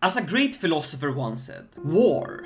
As a great philosopher once said, war.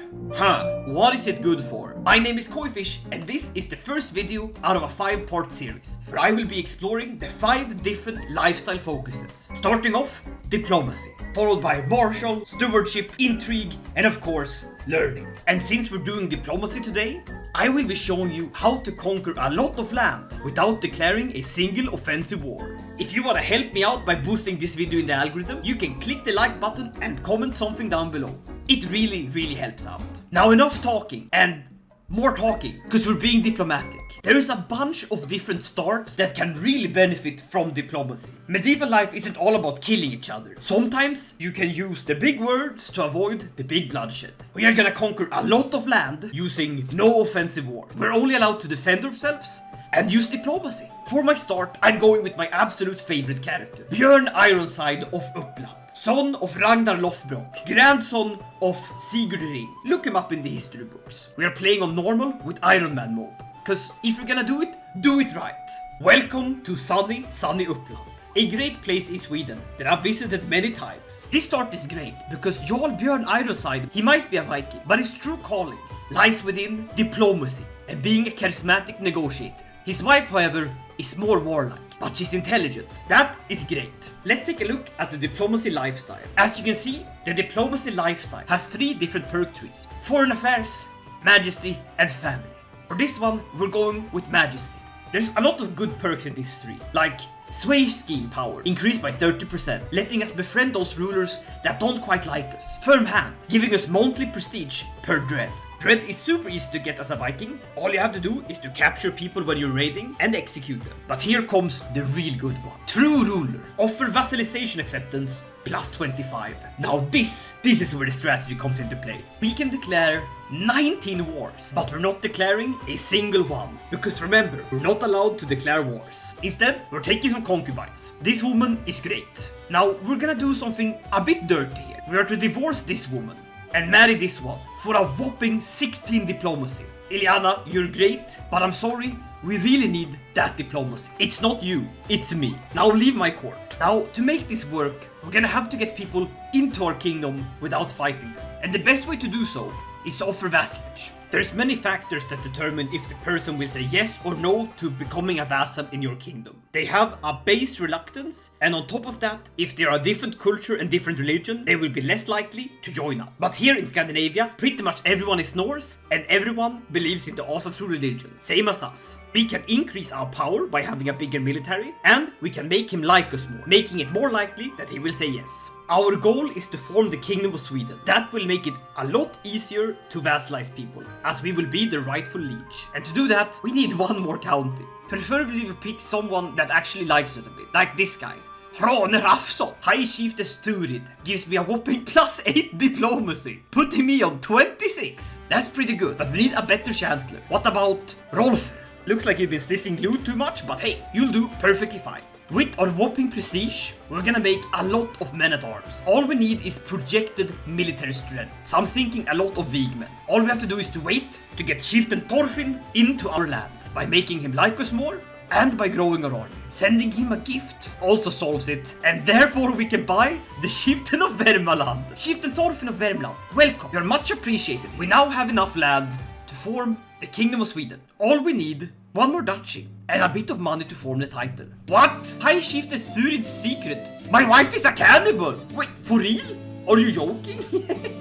What is it good for? My name is Koifish and this is the first video out of a 5-part series where I will be exploring the 5 different lifestyle focuses. Starting off, diplomacy, followed by martial, stewardship, intrigue, and of course, learning. And since we're doing diplomacy today, I will be showing you how to conquer a lot of land without declaring a single offensive war. If you want to help me out by boosting this video in the algorithm, you can click the like button and comment something down below. It really helps out. Now enough talking and more talking, because we're being diplomatic. There is a bunch of different starts that can really benefit from diplomacy. Medieval life isn't all about killing each other. Sometimes you can use the big words to avoid the big bloodshed. We are gonna conquer a lot of land using no offensive war. We're only allowed to defend ourselves and use diplomacy. For my start, I'm going with my absolute favorite character, Björn Ironside of Uppland. Son of Ragnar Lothbrok, grandson of Sigurd the Ring. Look him up in the history books. We are playing on normal with Iron Man mode. Cause if you're gonna do it right. Welcome to sunny Uppland. A great place in Sweden that I've visited many times. This start is great because Jarl Björn Ironside, he might be a Viking, but his true calling lies within diplomacy and being a charismatic negotiator. His wife, however, is more warlike, but she's intelligent. That is great. Let's take a look at the diplomacy lifestyle. As you can see, the diplomacy lifestyle has 3 different perk trees: foreign affairs, majesty, and family. For this one, we're going with majesty. There's a lot of good perks in this tree, like sway scheme power, increased by 30%, letting us befriend those rulers that don't quite like us. Firm hand, giving us monthly prestige per dread. Dread is super easy to get as a Viking. All you have to do is to capture people when you're raiding and execute them. But here comes the real good one. True ruler. Offer vassalization acceptance plus 25. Now this is where the strategy comes into play. We can declare 19 wars, but we're not declaring a single one. Because remember, we're not allowed to declare wars. Instead, we're taking some concubines. This woman is great. Now, we're gonna do something a bit dirty here. We are to divorce this woman and marry this one for a whopping 16 diplomacy. Iliana, you're great, but I'm sorry, we really need that diplomacy. It's not you, it's me. Now leave my court. Now, to make this work, we're gonna have to get people into our kingdom without fighting them. And the best way to do so is to offer vassalage. There's many factors that determine if the person will say yes or no to becoming a vassal in your kingdom. They have a base reluctance, and on top of that, if they are a different culture and different religion, they will be less likely to join up. But here in Scandinavia, pretty much everyone is Norse, and everyone believes in the Asatru religion, same as us. We can increase our power by having a bigger military, and we can make him like us more, making it more likely that he will say yes. Our goal is to form the Kingdom of Sweden. That will make it a lot easier to vassalize people, as we will be the rightful liege. And to do that, we need one more county. Preferably we pick someone that actually likes it a bit, like this guy. Rane Rafsot, High Chief the Sturid, gives me a whopping plus 8 diplomacy, putting me on 26. That's pretty good, but we need a better chancellor. What about Rolfer? Looks like you've been sniffing glue too much, but hey, you'll do perfectly fine. With our whopping prestige, we're gonna make a lot of men-at-arms. All we need is projected military strength. So I'm thinking a lot of Vigmen. All we have to do is to wait to get Chieftain Thorfinn into our land by making him like us more and by growing our army. Sending him a gift also solves it, and therefore we can buy the Chieftain of Värmland. Chieftain Thorfinn of Värmland, welcome. You're much appreciated. We now have enough land to form the Kingdom of Sweden. All we need, one more duchy and a bit of money to form the title. What? High Chieftain Thurid's secret? My wife is a cannibal! Wait, for real? Are you joking?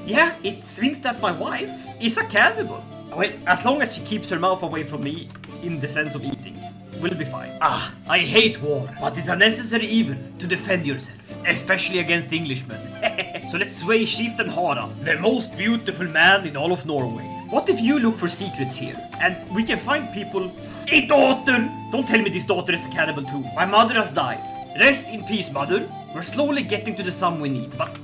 Yeah, it seems that my wife is a cannibal. Well, as long as she keeps her mouth away from me, in the sense of eating, we'll be fine. I hate war, but it's a necessary evil to defend yourself, especially against Englishmen. So let's sway Chieftain Harald, the most beautiful man in all of Norway. What if you look for secrets here, and we can find people... A daughter! Don't tell me this daughter is a cannibal too. My mother has died. Rest in peace, mother. We're slowly getting to the sum we need, but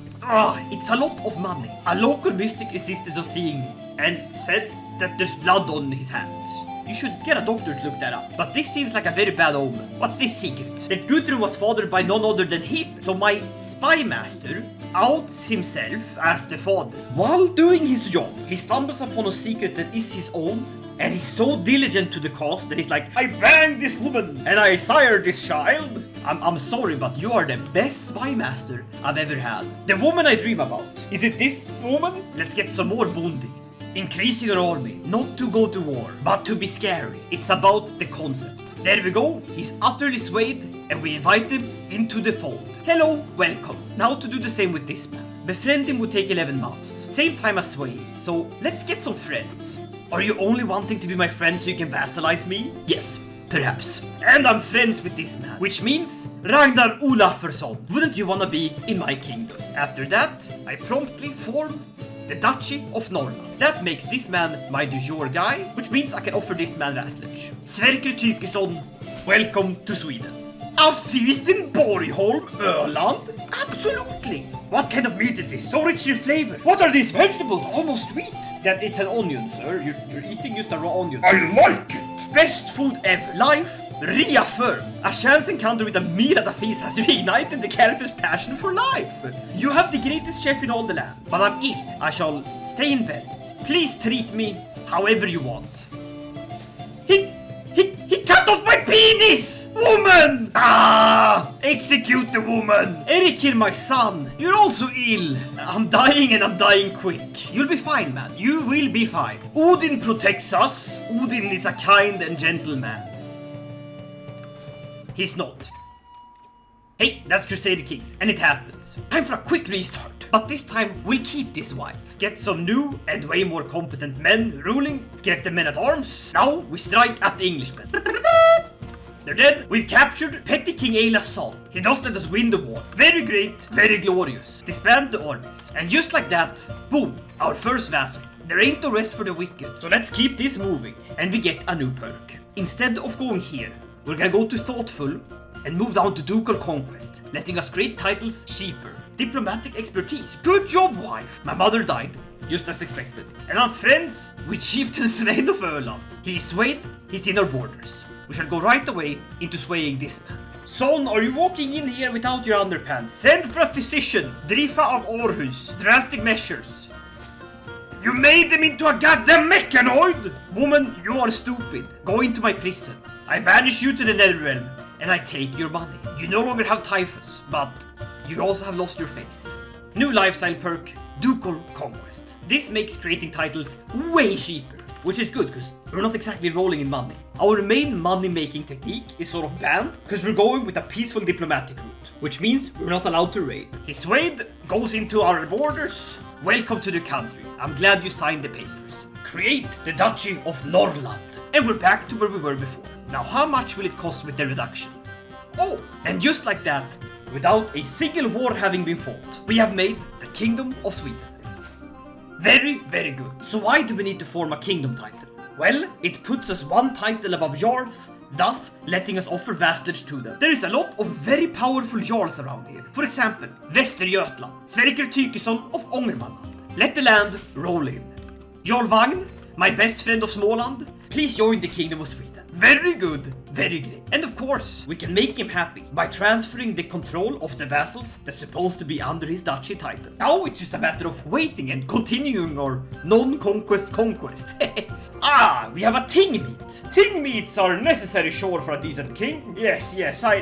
it's a lot of money. A local mystic insisted on seeing me and said that there's blood on his hands. You should get a doctor to look that up. But this seems like a very bad omen. What's this secret? That Gudrun was fathered by none other than him. So my spy master outs himself as the father. While doing his job, he stumbles upon a secret that is his own. And he's so diligent to the cause that he's like, I banged this woman and I sired this child. I'm sorry, but you are the best spy master I've ever had. The woman I dream about. Is it this woman? Let's get some more bondi. Increasing our army, not to go to war, but to be scary. It's about the concept. There we go, he's utterly swayed, and we invite him into the fold. Hello, welcome. Now to do the same with this man. Befriend him would take 11 months. Same time as swaying, so let's get some friends. Are you only wanting to be my friend so you can vassalize me? Yes, perhaps. And I'm friends with this man, which means Ragnar Olafsson. Wouldn't you wanna be in my kingdom? After that, I promptly form the Duchy of Norway. That makes this man my du jour guy, which means I can offer this man vassalage. Sverker Tykesson, welcome to Sweden. A feast in Borgholm, Öland? Absolutely! What kind of meat is this? So rich in flavor. What are these vegetables? Almost sweet. That it's an onion, sir. You're eating just a raw onion. I like it! Best food ever. Life reaffirmed. A chance encounter with a meal at a feast has reignited the character's passion for life. You have the greatest chef in all the land, but I'm ill. I shall stay in bed. Please treat me however you want. He cut off my penis! Woman! Ah! Execute the woman! Eric here, my son. You're also ill. I'm dying and I'm dying quick. You'll be fine, man. You will be fine. Odin protects us. Odin is a kind and gentle man. He's not. Hey, that's Crusader Kings, and it happens. Time for a quick restart. But this time, we'll keep this wife. Get some new and way more competent men ruling. Get the men at arms. Now, we strike at the Englishmen. They're dead. We've captured Petty King Eila's son. He does let us win the war. Very great, very glorious. Disband the armies. And just like that, boom, our first vassal. There ain't no rest for the wicked. So let's keep this moving. And we get a new perk. Instead of going here, we're gonna go to Thoughtful and move down to Ducal Conquest, letting us create titles cheaper. Diplomatic expertise. Good job, wife. My mother died, just as expected. And I'm friends with Chieftain Svein of Öland. He's swayed, he's in our borders. We shall go right away into swaying this man. Son, are you walking in here without your underpants? Send for a physician. Drifa of Aarhus. Drastic measures. You made them into a goddamn mechanoid! Woman, you are stupid. Go into my prison. I banish you to the Netherrealm, and I take your money. You no longer have typhus, but you also have lost your face. New lifestyle perk, Ducal Conquest. This makes creating titles way cheaper, which is good because we're not exactly rolling in money. Our main money-making technique is sort of banned because we're going with a peaceful diplomatic route, which means we're not allowed to raid. His Swede goes into our borders. Welcome to the country. I'm glad you signed the papers. Create the Duchy of Norrland. And we're back to where we were before. Now how much will it cost with the reduction? Oh, and just like that, without a single war having been fought, we have made the Kingdom of Sweden. Very, very good. So why do we need to form a kingdom title? Well, it puts us one title above Jarls, thus letting us offer vassalage to them. There is a lot of very powerful Jarls around here. For example, Västergötland, Sverker Tykesson of Ångermanland. Let the land roll in. Jarl Vagn, my best friend of Småland, please join the Kingdom of Sweden. Very good, very great. And of course, we can make him happy by transferring the control of the vassals that's supposed to be under his duchy title. Now it's just a matter of waiting and continuing our non-conquest conquest. Ah, we have a ting meat. Ting meats are necessary sure for a decent king. Yes, I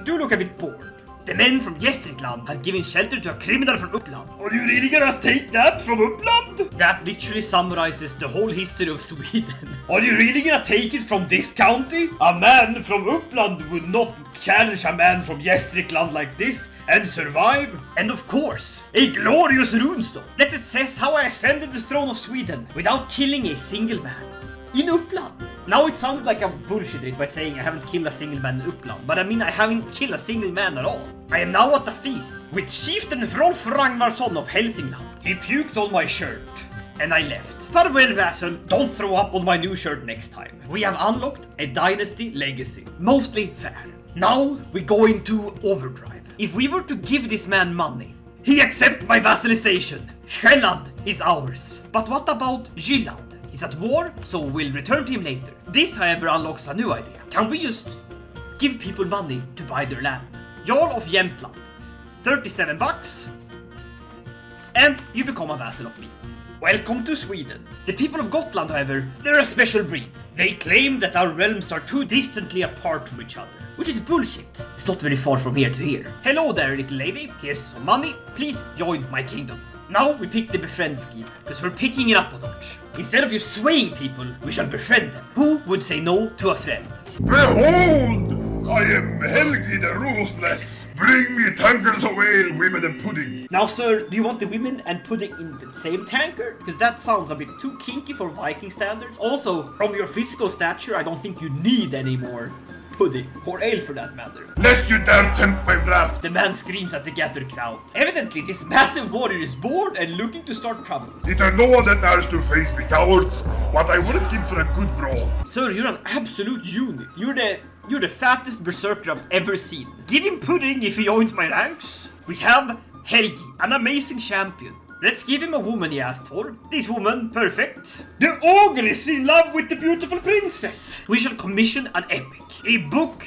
do look a bit bored. The men from Gästrikland have given shelter to a criminal from Uppland. Are you really gonna take that from Uppland? That literally summarizes the whole history of Sweden. Are you really gonna take it from this county? A man from Uppland would not challenge a man from Gästrikland like this and survive. And of course, a glorious runestone that it says how I ascended the throne of Sweden without killing a single man. In Uppland. Now it sounded like I bullshitted it by saying I haven't killed a single man in Uppland, but I mean I haven't killed a single man at all. I am now at the feast with Chieftain Rolf Ragnarsson of Hälsingland. He puked on my shirt, and I left. Farewell vassal, don't throw up on my new shirt next time. We have unlocked a dynasty legacy, mostly fair. Now we go into overdrive. If we were to give this man money, he accepts my vassalization. Själland is ours. But what about Jylland? He's at war, so we'll return to him later. This, however, unlocks a new idea. Can we just give people money to buy their land? Jarl of Jämtland, 37 bucks, and you become a vassal of me. Welcome to Sweden. The people of Gotland, however, they're a special breed. They claim that our realms are too distantly apart from each other. which is bullshit. It's not very far from here to here. Hello there, little lady. Here's some money. Please join my kingdom. Now we pick the befriend scheme, because we're picking it up a notch. Instead of just swaying people, we shall befriend them. Who would say no to a friend? Behold! I am Helgi the Ruthless. Bring me tankers of ale, women and pudding. Now, sir, do you want the women and pudding in the same tanker? Because that sounds a bit too kinky for Viking standards. Also, from your physical stature, I don't think you need any more pudding, or ale for that matter. Lest you dare tempt my wrath. The man screams at the gathered crowd. Evidently, this massive warrior is bored and looking to start trouble. It are no one that dares to face me, cowards. What I wouldn't give for a good brawl. Sir, you're an absolute unit. You're the fattest berserker I've ever seen. Give him pudding if he joins my ranks. We have Helgi, an amazing champion. Let's give him a woman he asked for. This woman, perfect. The ogre is in love with the beautiful princess. We shall commission an epic. A book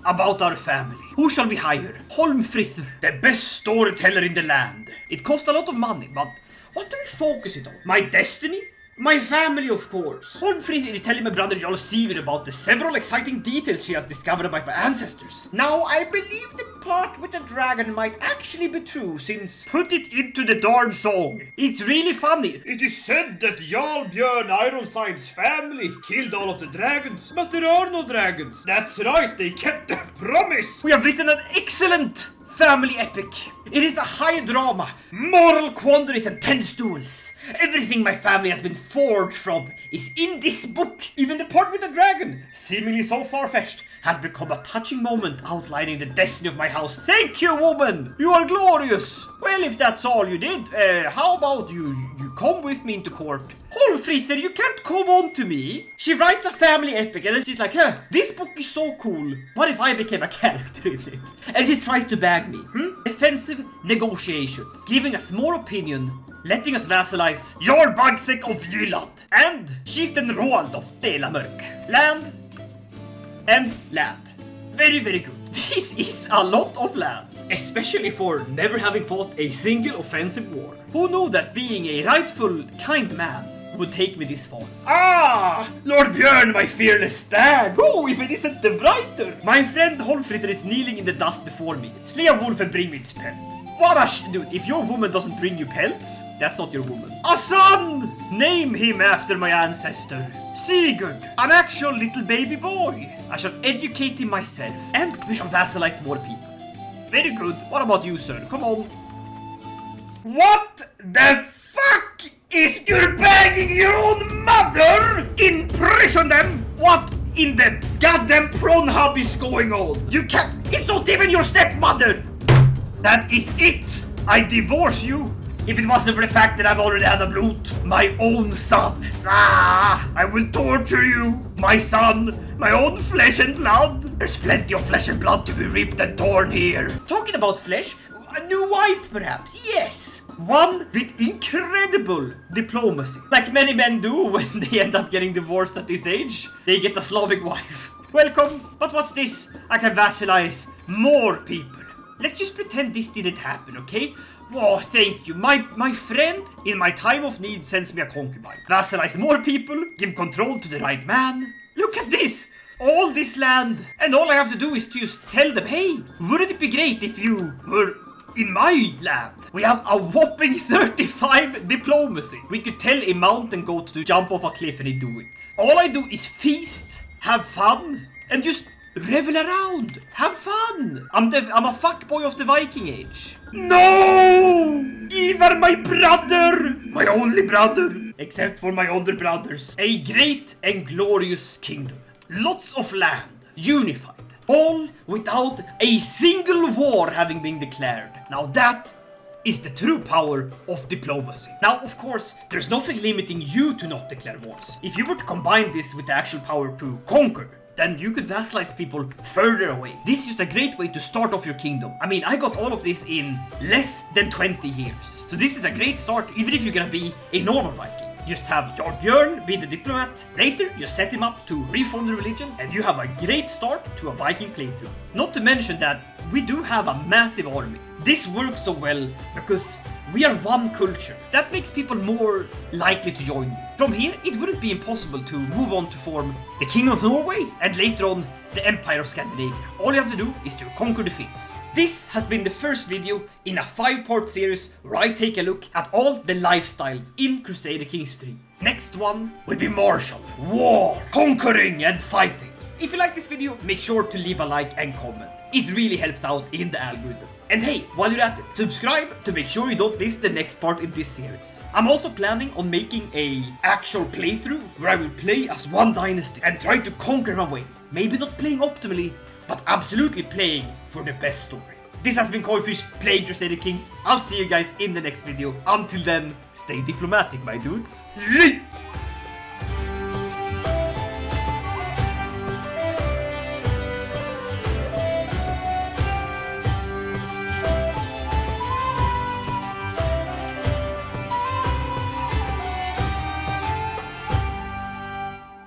about our family. Who shall we hire? Holmfrithur, the best storyteller in the land. It costs a lot of money, but what do we focus it on? My destiny? My family, of course. Holmfrithur is telling my brother Jarl Sigurd about the several exciting details she has discovered about my ancestors. Now, I believe the part with the dragon might actually be true, since put it into the darn song. It's really funny. It is said that Jarl Björn Ironside's family killed all of the dragons, but there are no dragons. That's right, they kept their promise. We have written an excellent family epic. It is a high drama, moral quandaries and tense duels. Everything my family has been forged from is in this book. Even the part with the dragon, seemingly so far-fetched, has become a touching moment outlining the destiny of my house. Thank you, woman! You are glorious! Well, if that's all you did, how about you come with me into court? Holmfrithur, you can't come on to me. She writes a family epic and then she's like, this book is so cool. What if I became a character in it? And she tries to bag me. Defensive negotiations. Giving us more opinion. Letting us vassalize Jarl Björn of Uppland and Chieftain Roald of Delamörk. Land and land. Very, very good. This is a lot of land, especially for never having fought a single offensive war. Who knew that being a rightful, kind man would take me this far? Ah! Lord Björn, my fearless stag! Oh, if it isn't the writer! My friend Holmfrithur is kneeling in the dust before me. Slay a wolf and bring me its pelt. What a dude, if your woman doesn't bring you pelts, that's not your woman. A son! Name him after my ancestor. Sigurd, an actual little baby boy. I shall educate him myself, and we shall vassalize more people. Very good. What about you, sir? Come on. What the fuck is you're bagging your own mother? Imprison them? What in the goddamn prawn hub is going on? You can't. It's not even your stepmother. That is it. I divorce you. If it wasn't for the fact that I've already had a bloot, my own son. I will torture you, my son, my own flesh and blood. There's plenty of flesh and blood to be ripped and torn here. Talking about flesh, a new wife perhaps, yes. One with incredible diplomacy. Like many men do when they end up getting divorced at this age. They get a Slavic wife. Welcome, but what's this? I can vassalize more people. Let's just pretend this didn't happen, okay? Oh, thank you. My friend, in my time of need, sends me a concubine. Vassalize more people, give control to the right man. Look at this! All this land. And all I have to do is to just tell them, hey, wouldn't it be great if you were in my land? We have a whopping 35 diplomacy. We could tell a mountain goat to jump off a cliff and he'd do it. All I do is feast, have fun, and just revel around. Have fun. I'm a fuckboy of the Viking age. No! Ivar, my brother! My only brother. Except for my older brothers. A great and glorious kingdom. Lots of land. Unified. All without a single war having been declared. Now that is the true power of diplomacy. Now, of course, there's nothing limiting you to not declare wars. If you were to combine this with the actual power to conquer, then you could vassalize people further away. This is just a great way to start off your kingdom. I mean, I got all of this in less than 20 years. So this is a great start, even if you're gonna be a normal Viking. Just have Jarl Björn be the diplomat. Later, you set him up to reform the religion, and you have a great start to a Viking playthrough. Not to mention that we do have a massive army. This works so well because We are one culture. That makes people more likely to join you. From here, it wouldn't be impossible to move on to form the Kingdom of Norway and later on the Empire of Scandinavia. All you have to do is to conquer the Finns. This has been the first video in a 5-part series where I take a look at all the lifestyles in Crusader Kings 3. Next one will be martial, war, conquering and fighting. If you like this video, make sure to leave a like and comment. It really helps out in the algorithm. And hey, while you're at it, subscribe to make sure you don't miss the next part in this series. I'm also planning on making a actual playthrough where I will play as one dynasty and try to conquer my way. Maybe not playing optimally, but absolutely playing for the best story. This has been Koifish playing Crusader Kings. I'll see you guys in the next video. Until then, stay diplomatic, my dudes. Yeet!